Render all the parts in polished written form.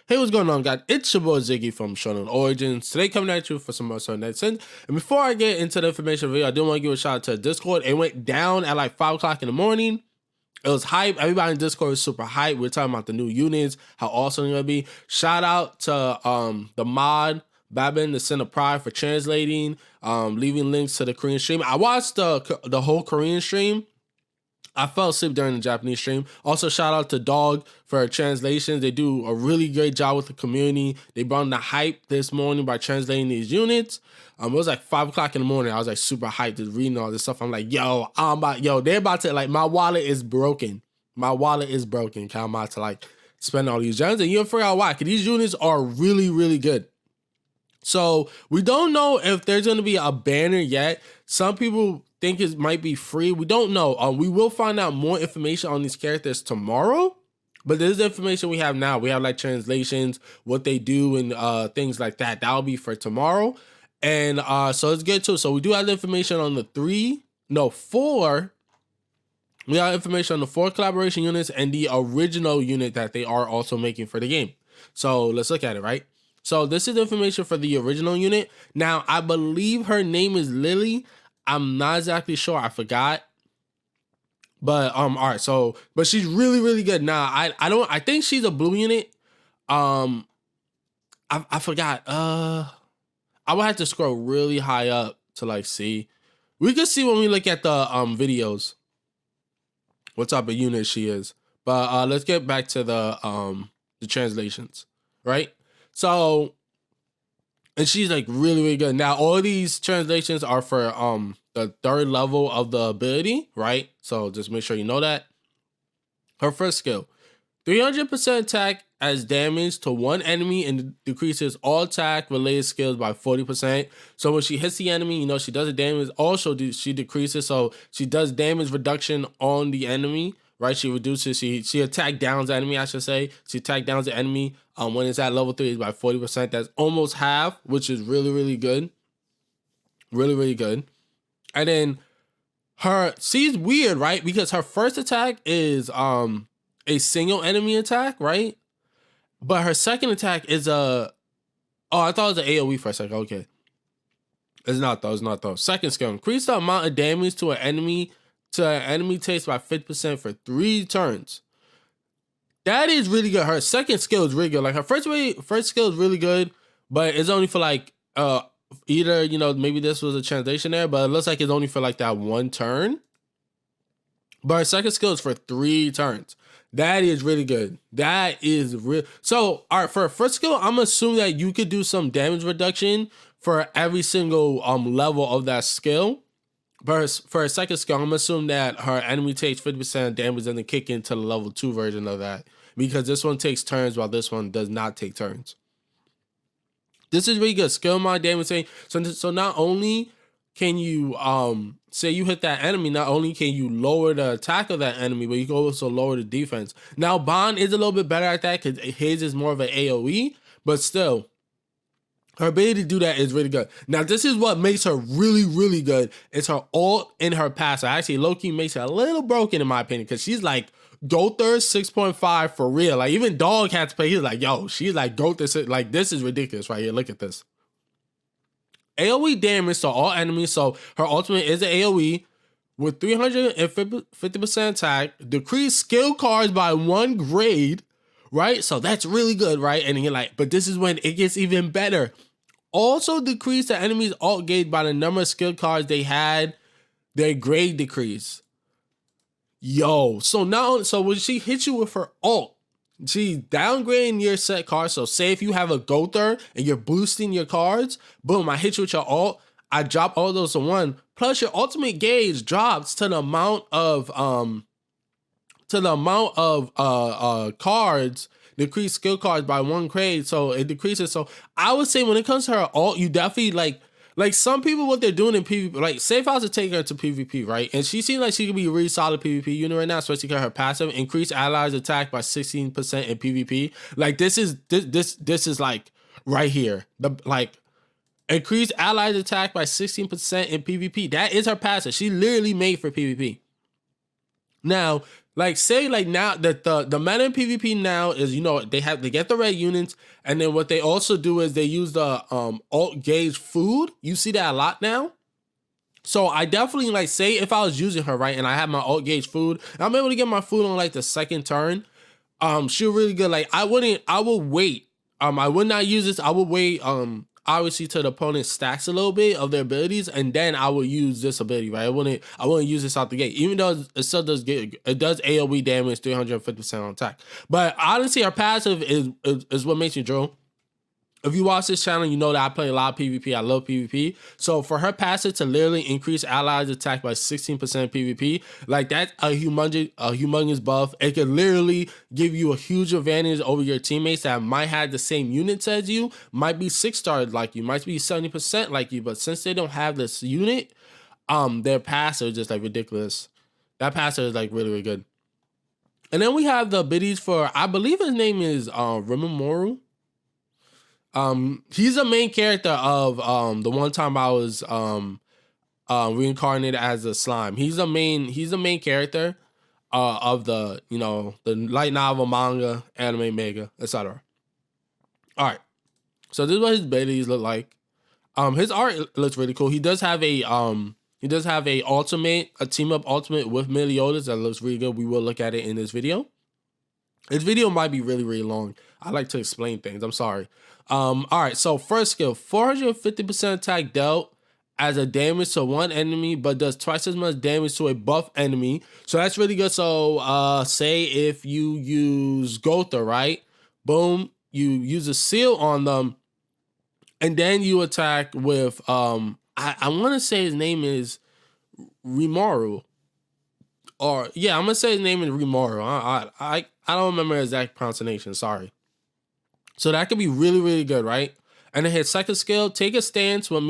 Hey, what's going on, guys? It's your boy Ziggy from Shonen Origins. Today, coming at you for some more Shonen Nexus. And before I get into the information video, I do want to give a shout out to Discord. It went down at like 5 o'clock in the morning. It was hype. Everybody in Discord was super hype. We're talking about the new units, how awesome they're gonna be. Shout out to the mod Babin, the Sin of Pride, for translating, leaving links to the Korean stream. I watched the whole Korean stream. I fell asleep during the Japanese stream. Also, shout out to Dog for translations. They do a really great job with the community. They brought in the hype this morning by translating these units. It was like 5 o'clock in the morning. I was like super hyped just reading all this stuff. I'm like, they're about to, like, my wallet is broken. My wallet is broken. I'm about to like spend all these gems. And you'll figure out why. Because these units are really, really good. So we don't know if there's going to be a banner yet. Some people think it might be free. We don't know. We will find out more information on these characters tomorrow. But this is the information we have now. We have like translations, what they do, and things like that. That'll be for tomorrow. And so let's get to it. So we do have the information on the 4. We have information on the 4 collaboration units and the original unit that they are also making for the game. So let's look at it, right? So this is information for the original unit. Now, I believe her name is Lily. I'm not exactly sure. I forgot. But all right. So, but she's really, really good. Now, I think she's a blue unit. I forgot. I would have to scroll really high up to like see. We can see when we look at the videos what type of unit she is. But let's get back to the translations, right? So, and she's like really, really good. Now, all these translations are for the 3rd level of the ability, right? So just make sure you know that. Her first skill, 300% attack as damage to one enemy and decreases all attack related skills by 40%. So when she hits the enemy, you know, she does the damage. Also, she decreases, so she does damage reduction on the enemy, right? She reduces, she attack downs the enemy, I should say. She attack downs the enemy when it's at level 3 is by 40%. That's almost half, which is really, really good. Really, really good. And then she's weird, right? Because her first attack is a single enemy attack, right? But her second attack is I thought it was an AoE for a second. Okay. It's not though. Second skill, increase the amount of damage to an enemy takes by 50% for 3 turns. That is really good. Her second skill is really good. Like her first skill is really good, but it's only for like either, you know, maybe this was a translation there, but it looks like it's only for like that 1 turn. But her second skill is for 3 turns. That is really good. That is real. So, all right, for her first skill, I'm assuming that you could do some damage reduction for every single level of that skill. But for her second skill, I'm assuming that her enemy takes 50% damage and then kick into the level 2 version of that. Because this one takes turns while this one does not take turns. This is really good. Skill mod damage. So not only can you say you hit that enemy, not only can you lower the attack of that enemy, but you can also lower the defense. Now Bond is a little bit better at that because his is more of an AoE, but still, her ability to do that is really good. Now this is what makes her really, really good. It's her ult and her passive. Actually, low-key makes her a little broken in my opinion because she's like Gother 6.5 for real. Like even Dog had to play. He's like, yo, she's like Gother 6. Like this is ridiculous right here. Look at this. AoE damage to all enemies. So her ultimate is an AoE with 350% attack. Decrease skill cards by 1 grade, right? So that's really good, right? And you're like, but this is when it gets even better. Also decrease the enemy's alt gauge by the number of skill cards they had. Their grade decrease. Yo, so when she hits you with her ult, she's downgrading your set card. So say if you have a Gother and you're boosting your cards, boom, I hit you with your ult, I drop all those to 1. Plus your ultimate gauge drops to the amount of cards, decrease skill cards by 1 grade. So it decreases. So I would say when it comes to her ult, you definitely like some people, what they're doing in PvP, like say if I was to take her to PvP, right? And she seems like she could be a really solid PvP unit right now, especially because her passive increase allies attack by 16% in PvP. Like this is like right here. Like increase allies attack by 16% in PvP. That is her passive. She literally made for PvP. Now, like say like now that the meta in PvP now is, you know, they get the red units, and then what they also do is they use the alt gauge food. You see that a lot now. So I definitely like say if I was using her right and I have my alt gauge food, I'm able to get my food on like the second turn. She's really good. Like I will wait. I would not use this. I would wait. Obviously to the opponent stacks a little bit of their abilities, and then I will use this ability, right? I wouldn't use this out the gate, even though it still does AoE damage, 350% on attack. But honestly, our passive is what makes you drill. If you watch this channel, you know that I play a lot of PvP. I love PvP. So for her passive to literally increase allies attack by 16% PvP, like that's a humongous buff. It could literally give you a huge advantage over your teammates that might have the same units as you, might be 6-star like you, might be 70% like you, but since they don't have this unit, their passive is just like ridiculous. That passive is like really, really good. And then we have the abilities for, I believe his name is Rimuru. He's a main character of the one time I was reincarnated as a slime. He's the main character of the, you know, the light novel, manga, anime, manga, etc. All right, so this is what his abilities look like. His art looks really cool. He does have a ultimate, a team up ultimate with Meliodas that looks really good. We will look at it in this video. This video might be really, really long. I like to explain things. I'm sorry. All right, so first skill, 450% attack dealt as a damage to one enemy, but does twice as much damage to a buff enemy. So that's really good. So say if you use Gotha, right? Boom, you use a seal on them, and then you attack with I want to say his name is Rimuru. Or yeah, I'm gonna say his name is Rimuru. I don't remember his exact pronunciation, sorry. So that could be really, really good, right? And then his second skill, take a stance which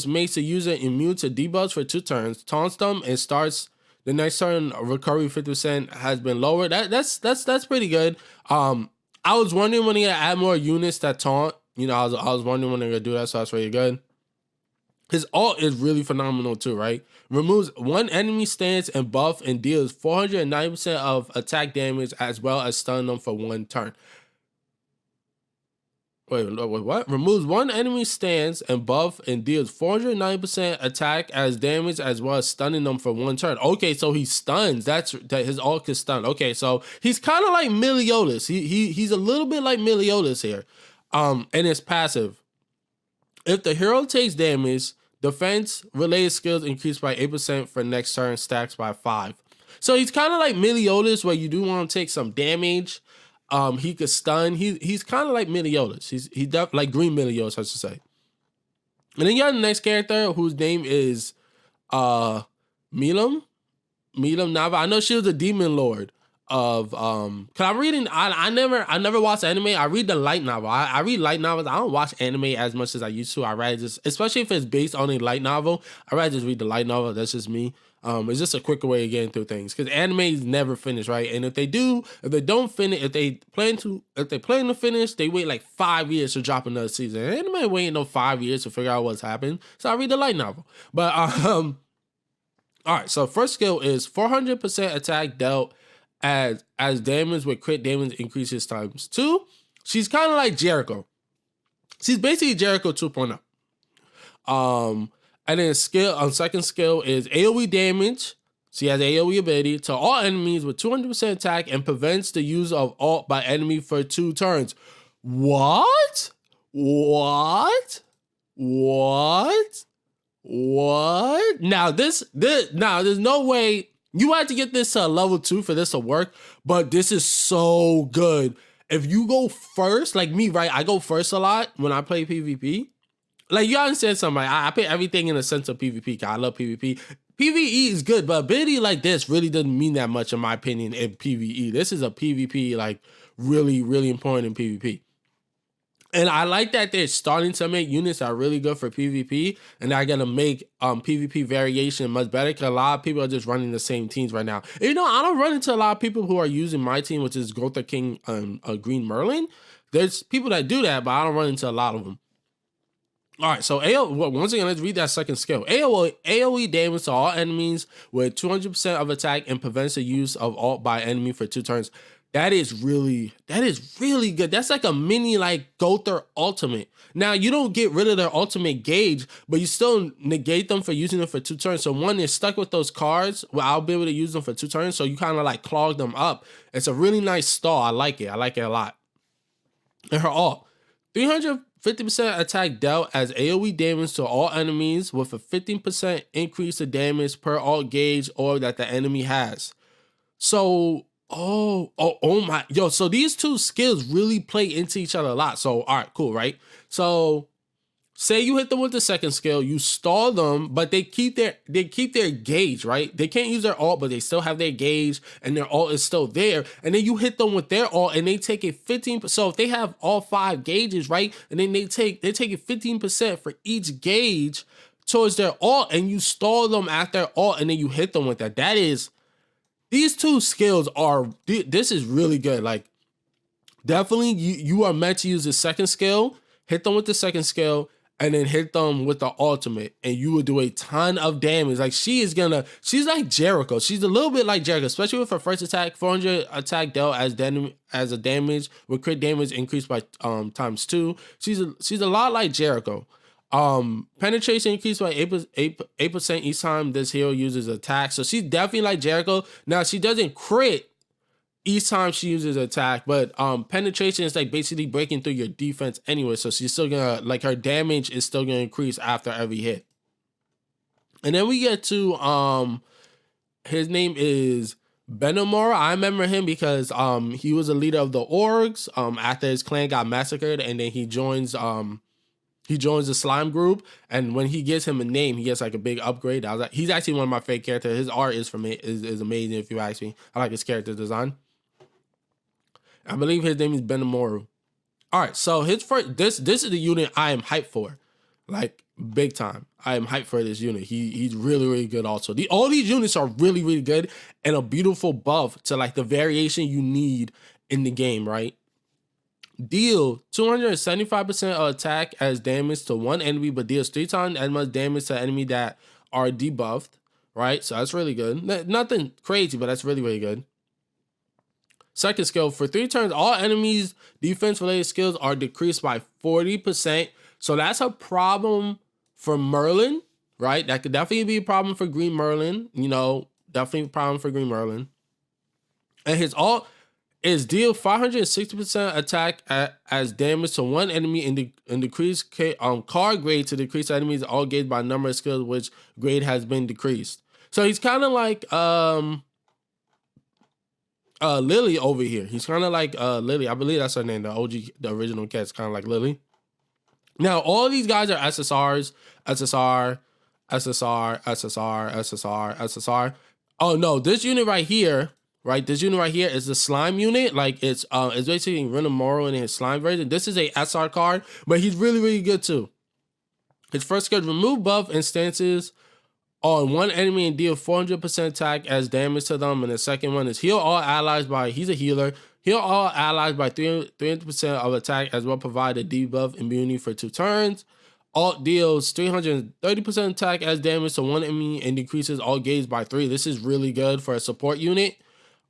makes the user immune to debuffs for 2 turns, taunts them, and starts the next turn. Recovery 50% has been lowered. That's pretty good. I was wondering when they add more units that taunt. You know, I was wondering when they're gonna do that, so that's really good. His ult is really phenomenal too, right? Removes one enemy stance and buff and deals 490% of attack damage as well as stun them for 1 turn. Wait, what? Removes one enemy stance and buff and deals 490% attack as damage as well as stunning them for 1 turn. Okay, so he stuns. That his ult can stun. Okay, so he's kind of like Meliodas. He's a little bit like Meliodas here. And his passive. If the hero takes damage, defense related skills increase by 8% for next turn, stacks by 5. So he's kind of like Meliodas, where you do want to take some damage. He could stun. He's kind of like Meliodas. He's like Green Meliodas, I should say. And then you have the next character whose name is Milam Nava. I know she was a demon lord of cause I'm reading, I never watched anime. I read the light novel. I read light novels. I don't watch anime as much as I used to. I rather just, especially if it's based on a light novel, I rather just read the light novel. That's just me. It's just a quicker way of getting through things, because animes never finish, right? And if they don't finish, if they plan to finish, they wait like 5 years to drop another season. Anime waiting no 5 years to figure out what's happened. So I read the light novel. But all right, so first skill is 400% attack dealt as damage with crit damage increases times 2. She's kind of like Jericho. She's basically Jericho 2.0. And then second skill is AoE damage. She has AoE ability to all enemies with 200% attack and prevents the use of ult by enemy for 2 turns. What? Now there's no way. You have to get this to a level 2 for this to work, but this is so good. If you go first, like me, right? I go first a lot when I play PvP. Like, you understand something, right? I put everything in the sense of PvP, because I love PvP. PvE is good, but ability like this really doesn't mean that much, in my opinion, in PvE. This is a PvP, like, really, really important in PvP. And I like that they're starting to make units that are really good for PvP, and they're going to make PvP variation much better, because a lot of people are just running the same teams right now. And, you know, I don't run into a lot of people who are using my team, which is Gotha King Green Merlin. There's people that do that, but I don't run into a lot of them. All right, so once again, let's read that second skill. AoE damage to all enemies with 200% of attack and prevents the use of ult by enemy for 2 turns. That is really good. That's like a mini like Gother ultimate. Now you don't get rid of their ultimate gauge, but you still negate them for using them for 2 turns. So one is stuck with those cards, well, I'll be able to use them for 2 turns. So you kind of like clog them up. It's a really nice stall. I like it. I like it a lot. And her ult, 350% attack dealt as AoE damage to all enemies with a 15% increase of damage per ult gauge or that the enemy has. So, oh my, yo, so these two skills really play into each other a lot. So, all right, cool, right? So, say you hit them with the second skill, you stall them, but they keep their gauge, right? They can't use their ult, but they still have their gauge, and their ult is still there. And then you hit them with their ult, and they take a 15%. So if they have all 5 gauges, right, and then they take a 15% for each gauge towards their ult, and you stall them at their ult, and then you hit them with that. That is, these two skills are. This is really good. Like, definitely, you are meant to use the second skill. Hit them with the second skill, and then hit them with the ultimate, and you will do a ton of damage. Like, she's like Jericho. She's a little bit like Jericho, especially with her first attack. 400 attack dealt as a damage with crit damage increased by ×2. She's a lot like Jericho. Penetration increased by 8% each time this hero uses attack. So she's definitely like Jericho. Now she doesn't crit each time she uses attack, but penetration is like basically breaking through your defense anyway. So she's still gonna, like, her damage is still gonna increase after every hit. And then we get to his name is Benomora. I remember him because he was a leader of the orgs after his clan got massacred, and then he joins the slime group, and when he gives him a name, he gets like a big upgrade. He's actually one of my favorite characters. His art is amazing, if you ask me. I like his character design. I believe his name is Benomora. All right, so his first this is the unit I am hyped for, like big time. I am hyped for this unit. He's really good. Also, all these units are really good and a beautiful buff to like the variation you need in the game, right? Deal 275% of attack as damage to one enemy, but deals 3 times as much damage to enemy that are debuffed, right? So that's really good. Nothing crazy, but that's really good. Second skill, for 3 turns, all enemies' defense-related skills are decreased by 40%. So that's a problem for Merlin, right? That could definitely be a problem for Green Merlin. You know, definitely a problem for Green Merlin. And his ult is deal 560% attack as damage to one enemy and decrease card grade to decrease enemies all gauge by number of skills which grade has been decreased. So he's kind of like Lily over here. He's kind of like Lily. I believe that's her name. The original cat's kind of like Lily. Now all these guys are SSRs, SSR, SSR, SSR, SSR, SSR. Oh no, this unit right here. Right, this unit right here is the slime unit. Like it's basically Renomoro in his slime version. This is a SR card, but he's really good too. His first skill, remove buff instances on one enemy and deal 400% attack as damage to them. And the second one is heal all allies by, he's a healer. Heal all allies by 300% of attack as well, provide a debuff immunity for 2 turns. Alt deals 330% attack as damage to one enemy and decreases all gauge by 3. This is really good for a support unit.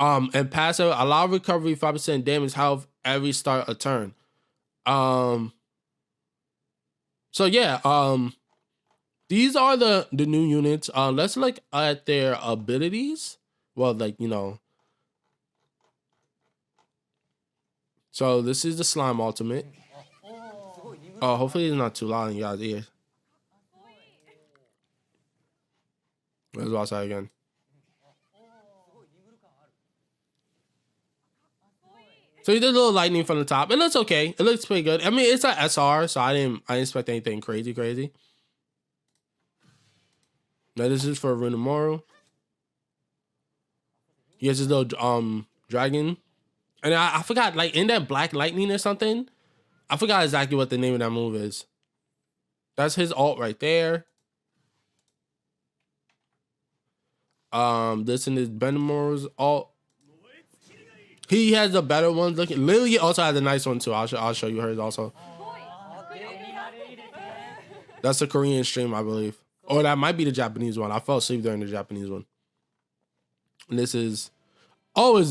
And passive, allow recovery 5% damage health every start a turn. So yeah, these are the new units. Let's look at their abilities. Well, like, you know. So this is the slime ultimate. Oh, hopefully it's not too loud in y'all's ears. Let's watch that again. So he did a little lightning from the top. It looks okay. It looks pretty good. I mean, it's an SR, so I didn't expect anything crazy. Now this is for Renomoro. He has his little dragon. And I forgot, like in that black lightning or something. I forgot exactly what the name of that move is. That's his ult right there. This in his Benomoro's ult. He has the better ones looking. Lily also has a nice one too. I'll show you hers also. That's a Korean stream, I believe. Or that might be the Japanese one. I fell asleep during the Japanese one. And this is... Oh,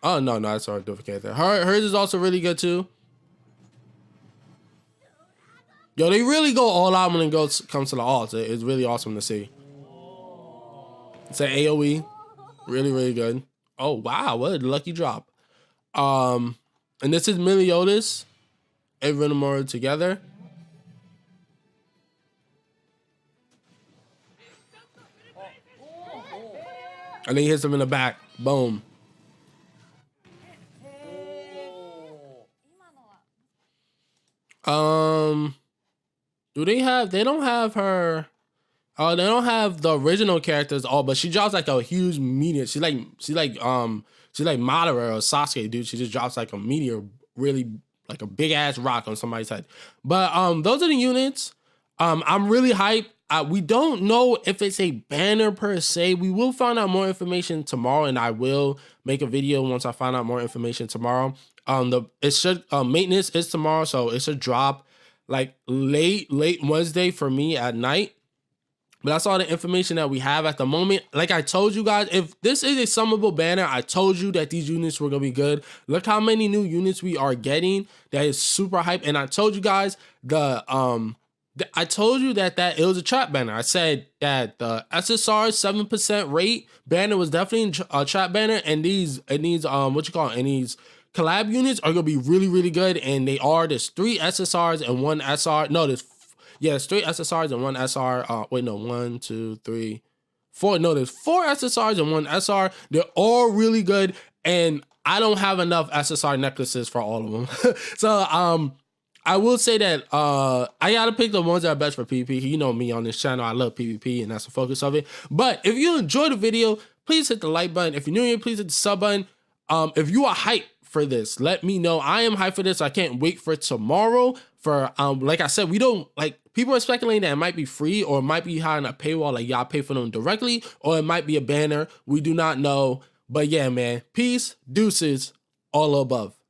no, that's our different character. Hers is also really good, too. Yo, they really go all out when it comes to the alts. It's really awesome to see. It's an AoE. Really, really good. Oh, wow. What a lucky drop. And this is Meliodas and Renamora together. And then he hits him in the back. Boom. They don't have her. Oh, they don't have the original characters. Oh, but she drops like a huge meteor. She's like Madara or Sasuke, dude. She just drops like a meteor, really like a big ass rock on somebody's head. But those are the units. I'm really hyped. We don't know if it's a banner per se. We will find out more information tomorrow, and I will make a video once I find out more information tomorrow. Maintenance is tomorrow, so it should drop like late Wednesday for me at night. But that's all the information that we have at the moment. Like I told you guys, if this is a summable banner, I told you that these units were going to be good. Look how many new units we are getting. That is super hype. And I told you guys I told you that it was a trap banner. I said that the SSR 7% rate banner was definitely a trap banner, and these collab units are gonna be really, really good, and they are. There's 3 SSRs and 1 SR. No, there's 3 SSRs and 1 SR. One, two, three, 4. No, there's 4 SSRs and 1 SR. They're all really good, and I don't have enough SSR necklaces for all of them. So I will say that I gotta pick the ones that are best for PvP. You know me on this channel, I love PvP, and that's the focus of it. But if you enjoyed the video, please hit the like button. If you're new here, please hit the sub button. If you are hyped for this, let me know. I am hyped for this. I can't wait for tomorrow. For like I said, we don't like people are speculating that it might be free or it might be behind a paywall, like y'all pay for them directly, or it might be a banner. We do not know. But yeah, man, peace, deuces, all above.